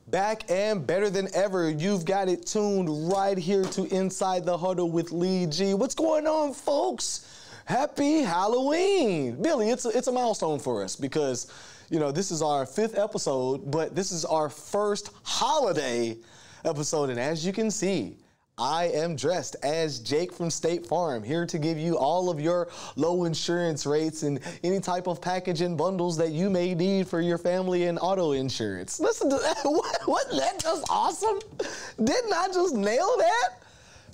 Back and better than ever. You've got it tuned right here to Inside the Huddle with Lee G. What's going on, folks? Happy Halloween. Billy, it's a milestone for us because, you know, this is our 5th episode, but this is our first holiday episode. And as you can see, I am dressed as Jake from State Farm, here to give you all of your low insurance rates and any type of package and bundles that you may need for your family and auto insurance. Listen to that. Wasn't that just awesome? Didn't I just nail that?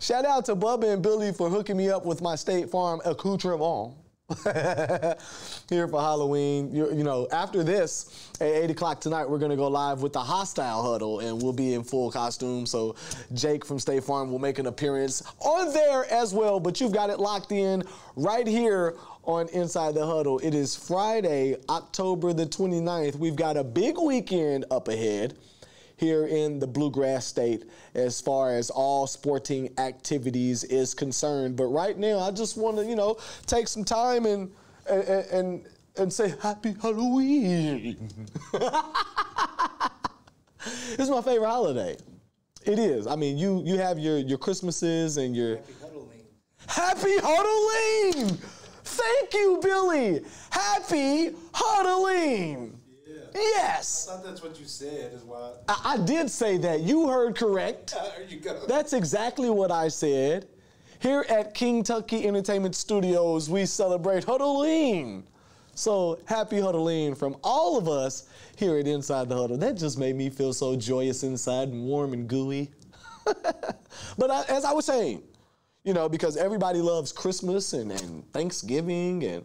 Shout out to Bubba and Billy for hooking me up with my State Farm accoutrement here for Halloween. You know, after this, at 8 o'clock tonight, we're going to go live with the Hostile Huddle, and we'll be in full costume. So Jake from State Farm will make an appearance on there as well. But you've got it locked in right here on Inside the Huddle. It is Friday, October the 29th. We've got a big weekend up ahead here in the Bluegrass State as far as all sporting activities is concerned. But right now, I just want to, you know, take some time and say Happy Halloween. This is my favorite holiday. It is. I mean, you have your Christmases and your... Happy Huddling. Happy Huddling! Thank you, Billy. Happy Huddling. Yes. I thought that's what you said is why. I did say that. You heard correct. There you go. That's exactly what I said. Here at Kentucky Entertainment Studios, we celebrate Huddling. So happy Huddling from all of us here at Inside the Huddle. That just made me feel so joyous inside and warm and gooey. But as I was saying, you know, because everybody loves Christmas and Thanksgiving and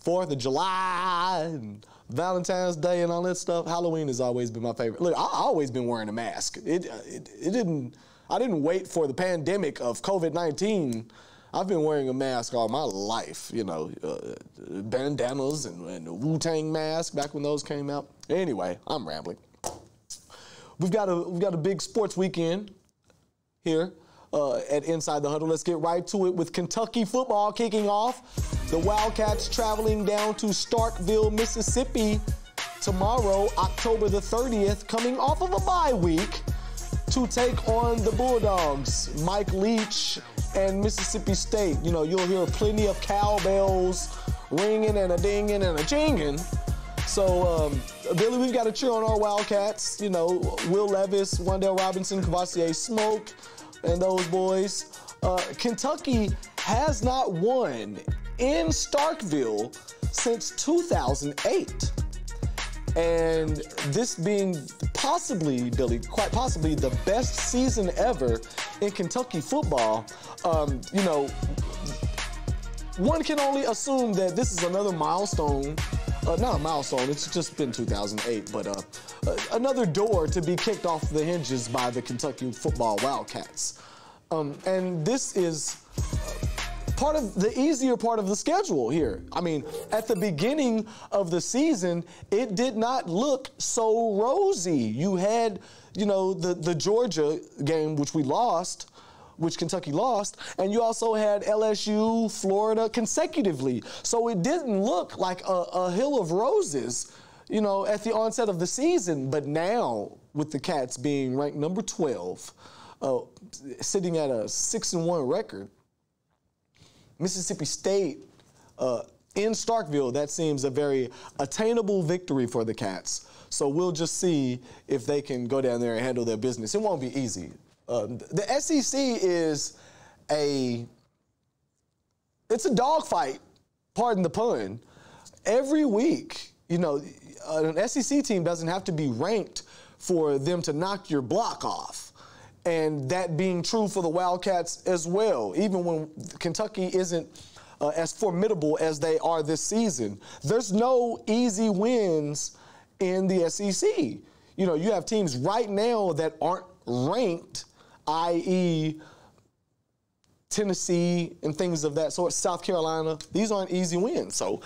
4th of July and Valentine's Day and all that stuff, Halloween has always been my favorite. Look, I've always been wearing a mask. I didn't wait for the pandemic of COVID-19. I've been wearing a mask all my life, you know, bandanas and the Wu-Tang mask back when those came out. Anyway, I'm rambling. We've got a big sports weekend here at Inside the Huddle. Let's get right to it with Kentucky football kicking off. The Wildcats traveling down to Starkville, Mississippi tomorrow, October the 30th, coming off of a bye week to take on the Bulldogs. Mike Leach and Mississippi State. You know, you'll hear plenty of cowbells ringing and a dinging and a jinging. So, Billy, we've got to cheer on our Wildcats. You know, Will Levis, Wandale Robinson, Cavassier Smoke, and those boys. Kentucky has not won in Starkville since 2008. And this being possibly, Billy, quite possibly the best season ever in Kentucky football, you know, one can only assume that this is another milestone. Not a milestone, it's just been 2008, but another door to be kicked off the hinges by the Kentucky football Wildcats. And this is part of the easier part of the schedule here. I mean, at the beginning of the season, it did not look so rosy. You had, you know, the Georgia game, which Kentucky lost, and you also had LSU, Florida consecutively. So it didn't look like a hill of roses, you know, at the onset of the season. But now, with the Cats being ranked number 12, sitting at a 6-1 record, Mississippi State in Starkville, that seems a very attainable victory for the Cats. So we'll just see if they can go down there and handle their business. It won't be easy. The SEC is it's a dogfight, pardon the pun. Every week, you know, an SEC team doesn't have to be ranked for them to knock your block off. And that being true for the Wildcats as well. Even when Kentucky isn't as formidable as they are this season, there's no easy wins in the SEC. You know, you have teams right now that aren't ranked, i.e. Tennessee and things of that sort, South Carolina. These aren't easy wins. So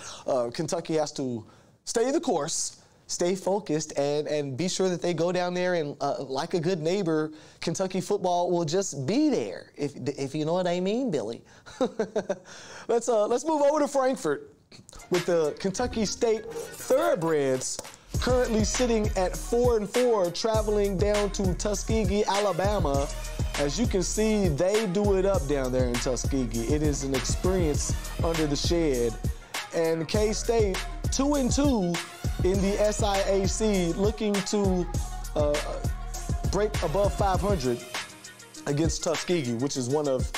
Kentucky has to stay the course, stay focused, and be sure that they go down there and, like a good neighbor, Kentucky football will just be there, if you know what I mean, Billy. Let's move over to Frankfort with the Kentucky State Thoroughbreds currently sitting at 4-4, traveling down to Tuskegee, Alabama. As you can see, they do it up down there in Tuskegee. It is an experience under the shed. And K-State, 2-2 in the SIAC, looking to break above 500 against Tuskegee, which is one of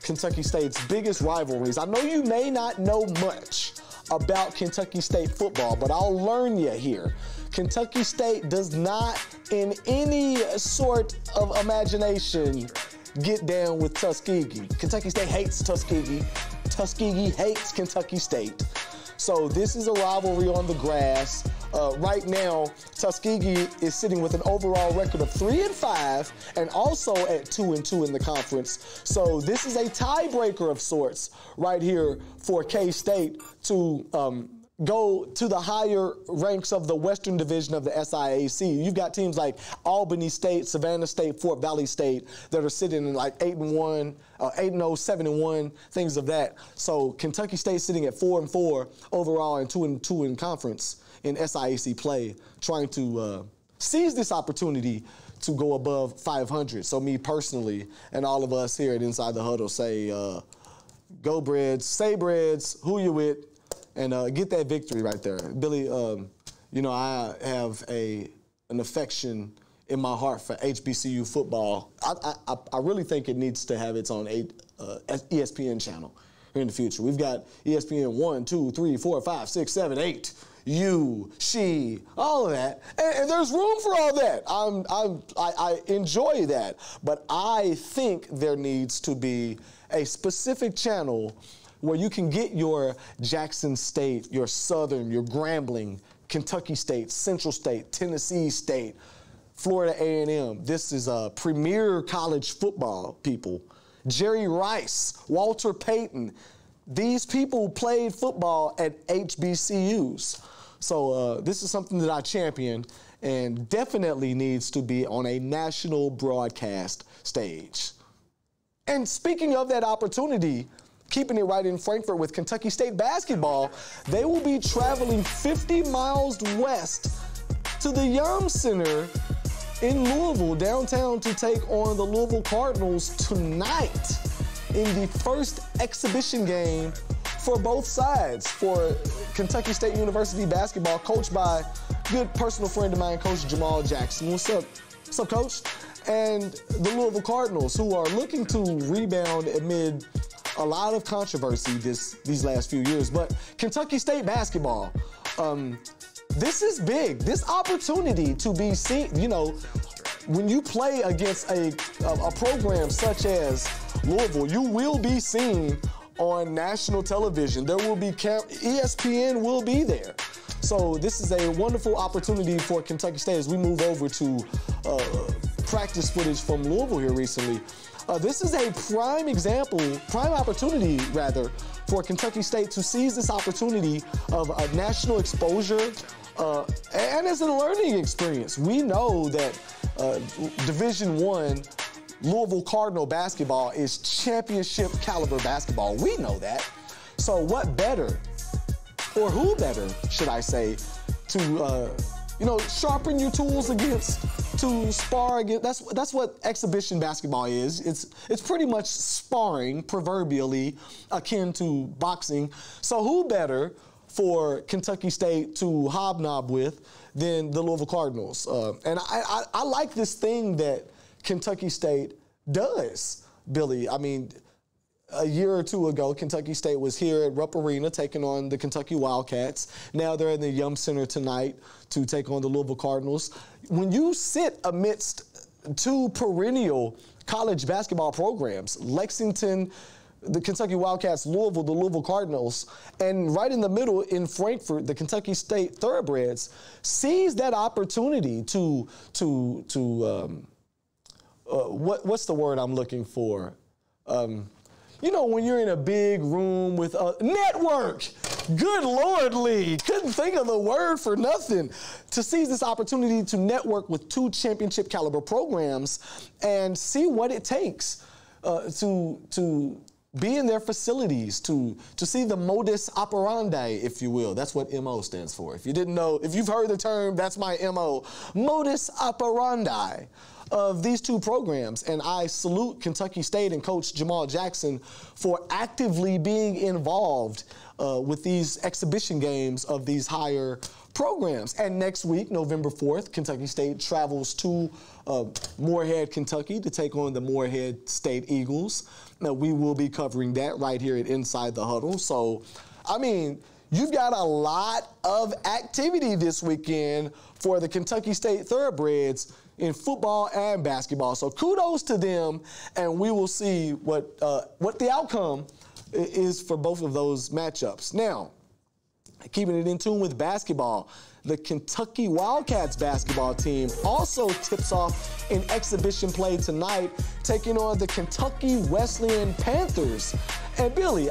Kentucky State's biggest rivalries. I know you may not know much about Kentucky State football, but I'll learn you here. Kentucky State does not, in any sort of imagination, get down with Tuskegee. Kentucky State hates Tuskegee. Tuskegee hates Kentucky State. So this is a rivalry on the grass. Right now, Tuskegee is sitting with an overall record of 3-5 and also at 2-2 in the conference. So this is a tiebreaker of sorts right here for K-State to go to the higher ranks of the Western Division of the SIAC. You've got teams like Albany State, Savannah State, Fort Valley State that are sitting in like 8-1, 8-0, 7-1, things of that. So Kentucky State sitting at 4-4 overall and 2-2 in conference in SIAC play, trying to seize this opportunity to go above 500. So me personally and all of us here at Inside the Huddle say, go Breads, say Breads, who you with, and get that victory right there. Billy, you know, I have an affection in my heart for HBCU football. I really think it needs to have its own ESPN channel here in the future. We've got ESPN 1, 2, 3, 4, 5, 6, 7, 8. You, she, all of that. And there's room for all that. I enjoy that. But I think there needs to be a specific channel where you can get your Jackson State, your Southern, your Grambling, Kentucky State, Central State, Tennessee State, Florida A&M. This is premier college football, people. Jerry Rice, Walter Payton. These people played football at HBCUs. So this is something that I champion and definitely needs to be on a national broadcast stage. And speaking of that opportunity, keeping it right in Frankfurt with Kentucky State basketball, they will be traveling 50 miles west to the Yum Center in Louisville, downtown, to take on the Louisville Cardinals tonight in the first exhibition game for both sides for Kentucky State University basketball, coached by a good personal friend of mine, Coach Jamal Jackson. What's up? What's up, Coach? And the Louisville Cardinals, who are looking to rebound amid a lot of controversy these last few years. But Kentucky State basketball, this is big. This opportunity to be seen, you know, when you play against a program such as Louisville, you will be seen on national television. There will be ESPN will be there. So this is a wonderful opportunity for Kentucky State as we move over to practice footage from Louisville here recently. This is a prime opportunity for Kentucky State to seize this opportunity of a national exposure and as a learning experience. We know that Division I Louisville Cardinal basketball is championship caliber basketball. We know that. So what better, or who better, should I say, to sharpen your tools to spar against. That's what exhibition basketball is. It's pretty much sparring, proverbially, akin to boxing. So who better for Kentucky State to hobnob with than the Louisville Cardinals? And I like this thing that Kentucky State does, Billy. I mean, a year or two ago, Kentucky State was here at Rupp Arena taking on the Kentucky Wildcats. Now they're in the Yum Center tonight to take on the Louisville Cardinals. When you sit amidst two perennial college basketball programs, Lexington, the Kentucky Wildcats, Louisville, the Louisville Cardinals, and right in the middle in Frankfurt, the Kentucky State Thoroughbreds, seize that opportunity to what's the word I'm looking for? You know, when you're in a big room with a network. Good Lord, Lee. Couldn't think of the word for nothing. To seize this opportunity to network with two championship caliber programs and see what it takes to be in their facilities to see the modus operandi, if you will. That's what MO stands for. If you didn't know, if you've heard the term, that's my MO. Modus operandi of these two programs. And I salute Kentucky State and Coach Jamal Jackson for actively being involved with these exhibition games of these higher programs. And next week, November 4th, Kentucky State travels to Moorhead, Kentucky to take on the Moorhead State Eagles. Now, we will be covering that right here at Inside the Huddle. So, I mean, you've got a lot of activity this weekend for the Kentucky State Thoroughbreds in football and basketball. So kudos to them, and we will see what the outcome is for both of those matchups. Now, keeping it in tune with basketball, the Kentucky Wildcats basketball team also tips off in exhibition play tonight, taking on the Kentucky Wesleyan Panthers. And Billy,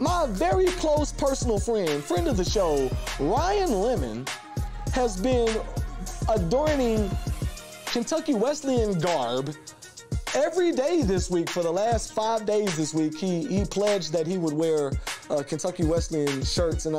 my very close personal friend of the show, Ryan Lemon, has been adorning Kentucky Wesleyan garb every day this week. For the last 5 days this week, he pledged that he would wear Kentucky Wesleyan shirts, and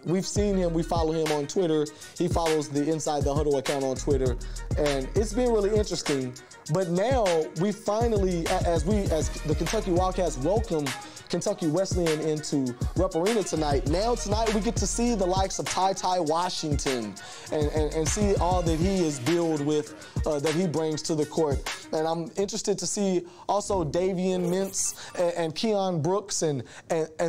we've seen him. We follow him on Twitter. He follows the Inside the Huddle account on Twitter, and it's been really interesting. But now we finally, as the Kentucky Wildcats welcome Kentucky Wesleyan into Rupp Arena tonight. Now tonight we get to see the likes of Ty Washington and see all that he is billed with, that he brings to the court. And I'm interested to see also Davian Mintz and Keon Brooks and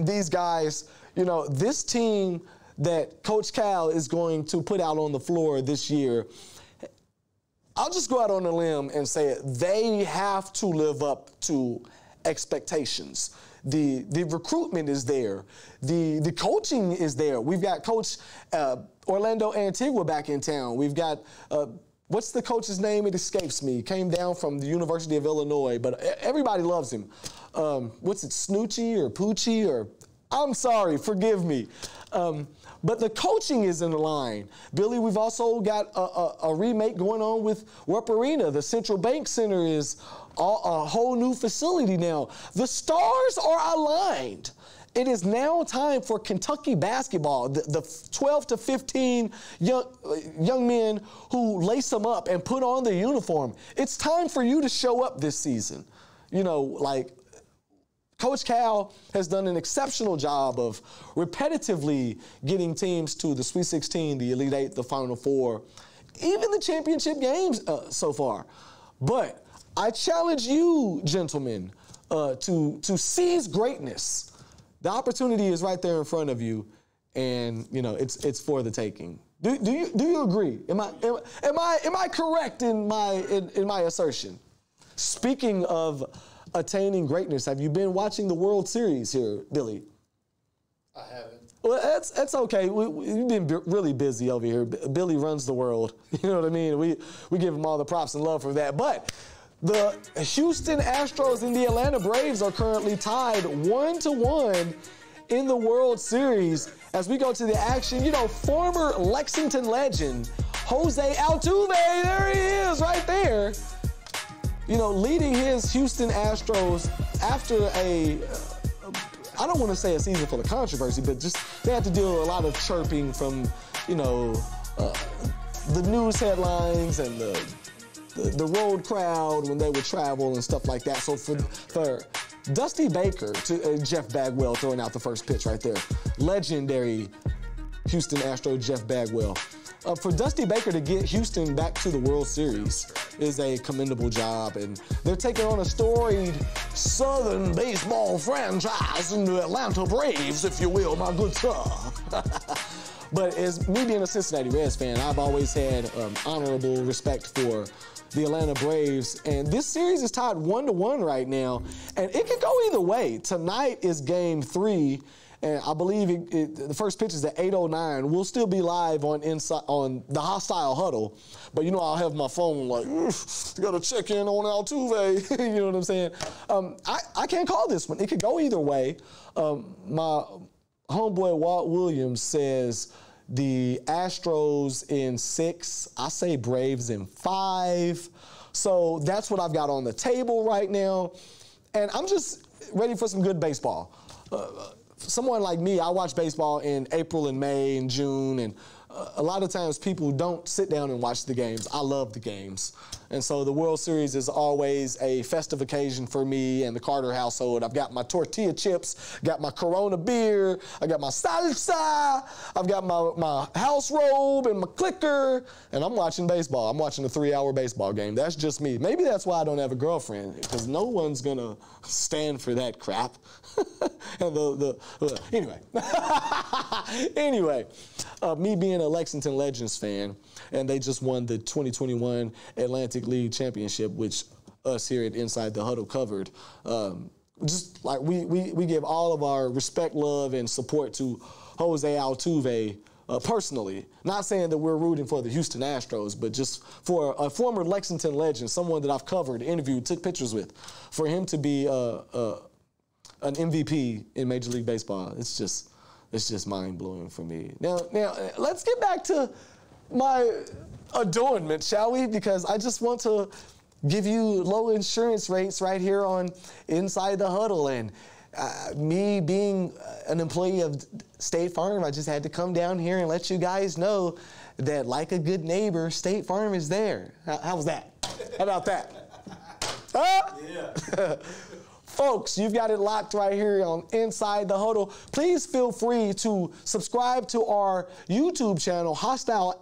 these guys. You know, this team that Coach Cal is going to put out on the floor this year, I'll just go out on a limb and say it. They have to live up to expectations. The recruitment is there. The coaching is there. We've got Coach Orlando Antigua back in town. We've got, what's the coach's name? It escapes me. He came down from the University of Illinois, but everybody loves him. What's it, Snoochie or Poochie or, I'm sorry, forgive me. But the coaching is in the line. Billy, we've also got a remake going on with Rupp Arena. The Central Bank Center is a whole new facility now. The stars are aligned. It is now time for Kentucky basketball. The 12 to 15 young men who lace them up and put on the uniform. It's time for you to show up this season. You know, like, Coach Cal has done an exceptional job of repetitively getting teams to the Sweet 16, the Elite Eight, the Final Four, even the championship games so far. But I challenge you, gentlemen, to seize greatness. The opportunity is right there in front of you, and you know it's for the taking. Do you agree? Am I correct in my assertion? Speaking of attaining greatness, have you been watching the World Series here, Billy? I haven't. Well, that's okay. We've been really busy over here. Billy runs the world. You know what I mean? We give him all the props and love for that. But the Houston Astros and the Atlanta Braves are currently tied 1-1 in the World Series. As we go to the action, you know, former Lexington legend Jose Altuve, there he is right there. You know, leading his Houston Astros after I don't want to say a season full of controversy, but just they had to deal with a lot of chirping from, you know, the news headlines and the road crowd when they would travel and stuff like that. So for Dusty Baker to Jeff Bagwell throwing out the first pitch right there, legendary Houston Astro Jeff Bagwell. For Dusty Baker to get Houston back to the World Series is a commendable job, and they're taking on a storied Southern baseball franchise in the Atlanta Braves, if you will, my good sir. But as me being a Cincinnati Reds fan, I've always had honorable respect for the Atlanta Braves, and this series is tied 1-1 right now, and it could go either way. Tonight is Game 3. And I believe the first pitch is at 8:09. We'll still be live on the Hostile Huddle. But, you know, I'll have my phone like, got to check in on Altuve. You know what I'm saying? I can't call this one. It could go either way. My homeboy Walt Williams says the Astros in 6. I say Braves in 5. So that's what I've got on the table right now. And I'm just ready for some good baseball. Someone like me, I watch baseball in April and May and June, and a lot of times people don't sit down and watch the games. I love the games. And so the World Series is always a festive occasion for me and the Carter household. I've got my tortilla chips, got my Corona beer, I got my salsa, I've got my house robe and my clicker, and I'm watching baseball. I'm watching a 3-hour baseball game. That's just me. Maybe that's why I don't have a girlfriend, because no one's gonna stand for that crap. And anyway, me being a Lexington Legends fan, and they just won the 2021 Atlantic League Championship, which us here at Inside the Huddle covered. Just like we give all of our respect, love, and support to Jose Altuve personally. Not saying that we're rooting for the Houston Astros, but just for a former Lexington legend, someone that I've covered, interviewed, took pictures with, for him to be an MVP in Major League Baseball, it's just mind-blowing for me. Now, let's get back to my adornment, shall we? Because I just want to give you low insurance rates right here on Inside the Huddle. And me being an employee of State Farm, I just had to come down here and let you guys know that, like a good neighbor, State Farm is there. How was that? How about that? Yeah. Folks, you've got it locked right here on Inside the Huddle. Please feel free to subscribe to our YouTube channel, Hostile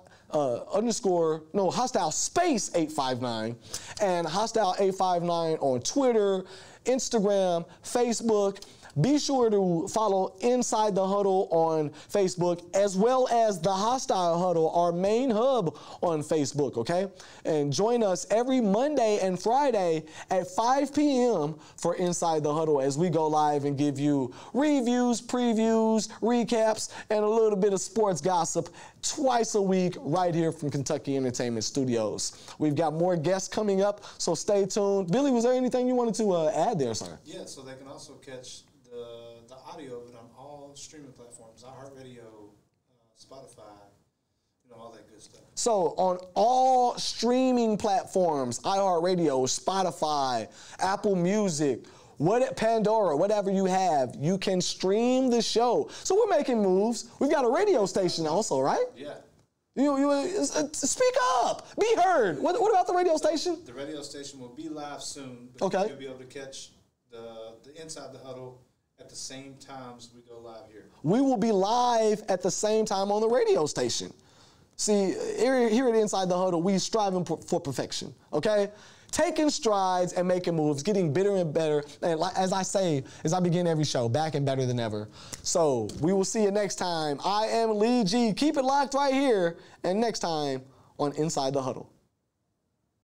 Space 859, and Hostile 859 on Twitter, Instagram, Facebook. Be sure to follow Inside the Huddle on Facebook, as well as the Hostile Huddle, our main hub on Facebook, okay? And join us every Monday and Friday at 5 p.m. for Inside the Huddle as we go live and give you reviews, previews, recaps, and a little bit of sports gossip twice a week right here from Kentucky Entertainment Studios. We've got more guests coming up, so stay tuned. Billy, was there anything you wanted to add there, sir? Yeah, so they can also catch the audio of it on all streaming platforms, iHeartRadio, Spotify, all that good stuff. So on all streaming platforms, iHeartRadio, Spotify, Apple Music, Pandora, whatever you have, you can stream the show. So we're making moves. We've got a radio station also, right? Yeah. Speak up, be heard. What about the radio station? The radio station will be live soon. Okay. You'll be able to catch the Inside the Huddle at the same times we go live here. We will be live at the same time on the radio station. See, here at Inside the Huddle, we striving for perfection, okay? Taking strides and making moves, getting better and better. And as I say, as I begin every show, back and better than ever. So we will see you next time. I am Lee G. Keep it locked right here. And next time on Inside the Huddle.